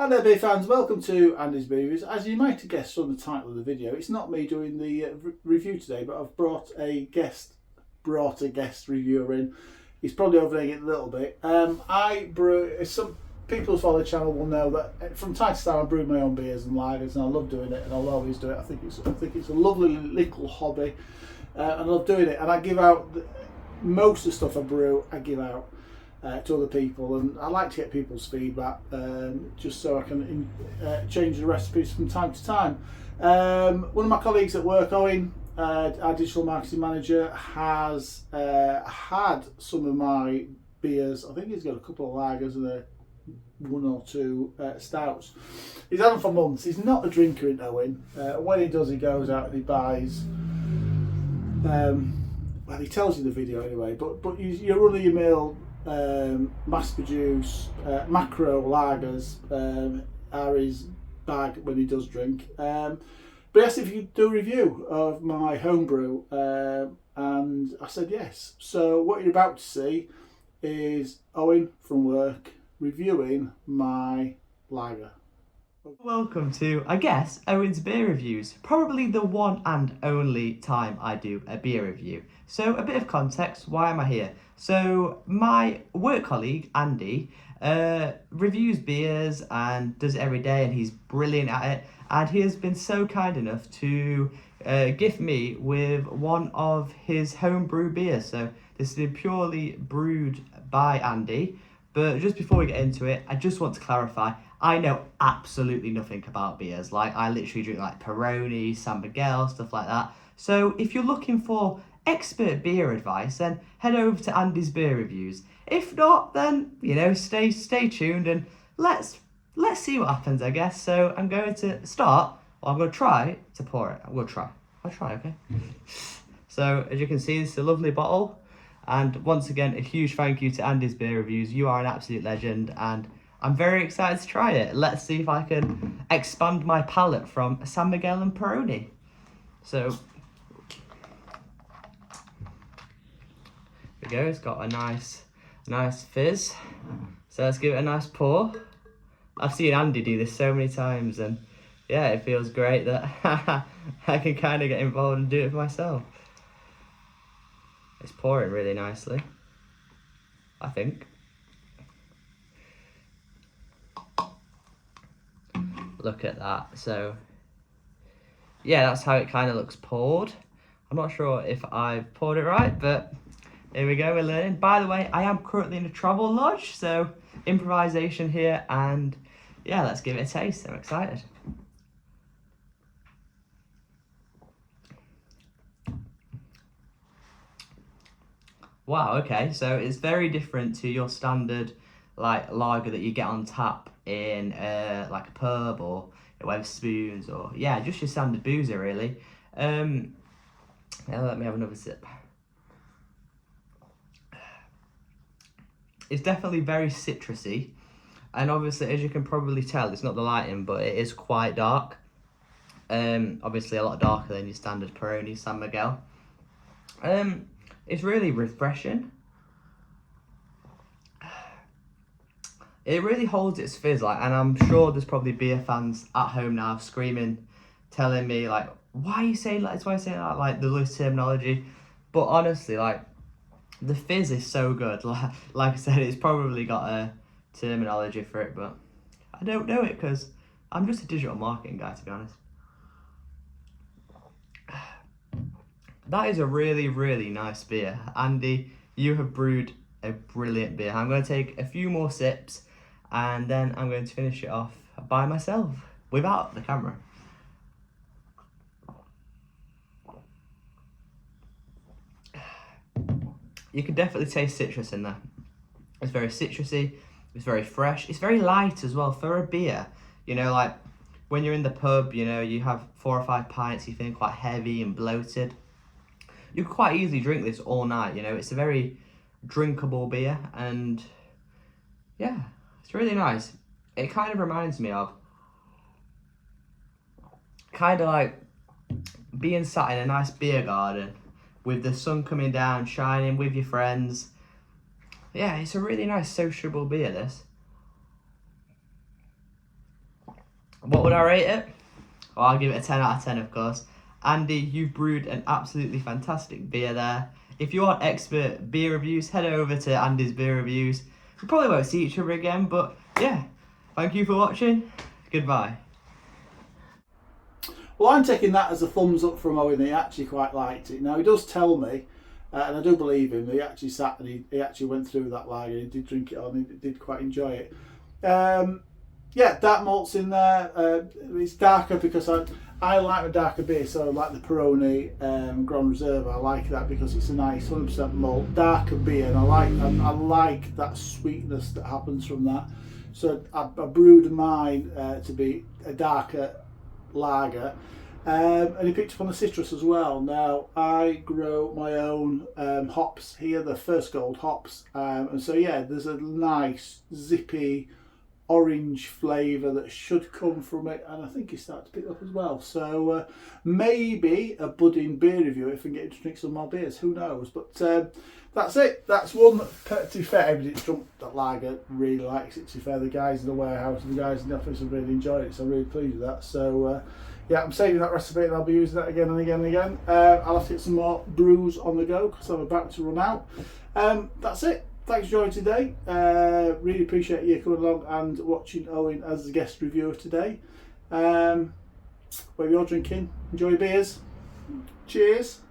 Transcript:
Hi there beer fans, welcome to Andy's Beer Reviews. As you might have guessed from the title of the video, it's not me doing the review today, but I've brought a guest reviewer in. He's probably overdoing it a little bit. I brew, some people who follow the channel will know that from time to time I brew my own beers and lagers, and I love doing it, and I'll always do it. I think it's a lovely little hobby, and I love doing it. And I give out most of the stuff I brew. I give out to other people, and I like to get people's feedback just so I can change the recipes from time to time. One of my colleagues at work, Owen, our digital marketing manager, has had some of my beers. I think he's got a couple of lagers and one or two stouts. He's had them for months. He's not a drinker in Owen. When he does, he goes out and he buys well, he tells you the video anyway, but you're running your mill mass produce macro lagers are his bag when he does drink. But he asked if you do a review of my homebrew, and I said yes. So what you're about to see is Owen from work reviewing my lager. Welcome to, I guess, Owen's Beer Reviews. Probably the one and only time I do a beer review. So a bit of context, why am I here? So my work colleague, Andy, reviews beers and does it every day, and he's brilliant at it. And he has been so kind enough to gift me with one of his homebrew beers. So this has been purely brewed by Andy. But just before we get into it, I just want to clarify, I know absolutely nothing about beers. Like, I literally drink like Peroni, San Miguel, stuff like that. So if you're looking for expert beer advice, then head over to Andy's Beer Reviews. If not, then, you know, stay tuned and let's see what happens, I guess. So I'm going to start, I'm going to try to pour it. I'll try, okay? So as you can see, this is a lovely bottle. And once again, a huge thank you to Andy's Beer Reviews. You are an absolute legend, and I'm very excited to try it. Let's see if I can expand my palate from San Miguel and Peroni. So, there we go. It's got a nice fizz. So let's give it a nice pour. I've seen Andy do this so many times, and yeah, it feels great that I can kind of get involved and do it for myself. It's pouring really nicely, I think. Look at that. So, yeah, that's how it kind of looks poured. I'm not sure if I've poured it right, but here we go, we're learning. By the way, I am currently in a travel lodge, so improvisation here, and yeah, let's give it a taste. I'm excited. Wow, okay, so it's very different to your standard like lager that you get on tap in like a pub or a Wetherspoons, or yeah, just your standard boozer really. Now let me have another sip. It's definitely very citrusy, and obviously, as you can probably tell, it's not the lighting, but it is quite dark. Obviously a lot darker than your standard Peroni, San Miguel. It's really refreshing. It really holds its fizz, like, and I'm sure there's probably beer fans at home now screaming, telling me like, why are you saying like this? Why are you saying that? Like the loose terminology. But honestly, like, the fizz is so good. Like I said, it's probably got a terminology for it, but I don't know it because I'm just a digital marketing guy, to be honest. That is a really, really nice beer. Andy, you have brewed a brilliant beer. I'm going to take a few more sips, and then I'm going to finish it off by myself, without the camera. You can definitely taste citrus in there. It's very citrusy, it's very fresh, it's very light as well for a beer. You know, like when you're in the pub, you know, you have 4 or 5 pints, you're feeling quite heavy and bloated. You could quite easily drink this all night, you know, it's a very drinkable beer, and yeah, it's really nice. It kind of reminds me of kind of like being sat in a nice beer garden with the sun coming down, shining with your friends. Yeah, it's a really nice sociable beer, this. What would I rate it? Well, I'll give it a 10 out of 10, of course. Andy, you've brewed an absolutely fantastic beer there. If you want expert beer reviews, head over to Andy's Beer Reviews. We probably won't see each other again, but yeah, thank you for watching. Goodbye. Well, I'm taking that as a thumbs up from Owen. He actually quite liked it. Now, he does tell me, and I do believe him, he actually sat and he actually went through that lager. He did drink it on, he did quite enjoy it. Yeah, dark malts in there. It's darker because I like a darker beer, so I like the Peroni Grand Reserve. I like that because it's a nice 100% malt, darker beer, and I like that sweetness that happens from that. So I brewed mine to be a darker lager, and he picked up on the citrus as well. Now I grow my own hops here, the First Gold hops, and so yeah, there's a nice zippy orange flavour that should come from it, and I think he's starting to pick up as well. So maybe a budding beer review if I can get him to drink some more beers, who knows. But that's it. That's one. To be fair, everybody's drunk that lager really likes it. To be fair, the guys in the warehouse and the guys in the office have really enjoyed it, so I'm really pleased with that. So yeah, I'm saving that recipe and I'll be using that again and again and again. I'll have to get some more brews on the go because I'm about to run out. That's it. Thanks for joining today. Really appreciate you coming along and watching Owen as the guest reviewer today. Where you're drinking, enjoy your beers. Cheers.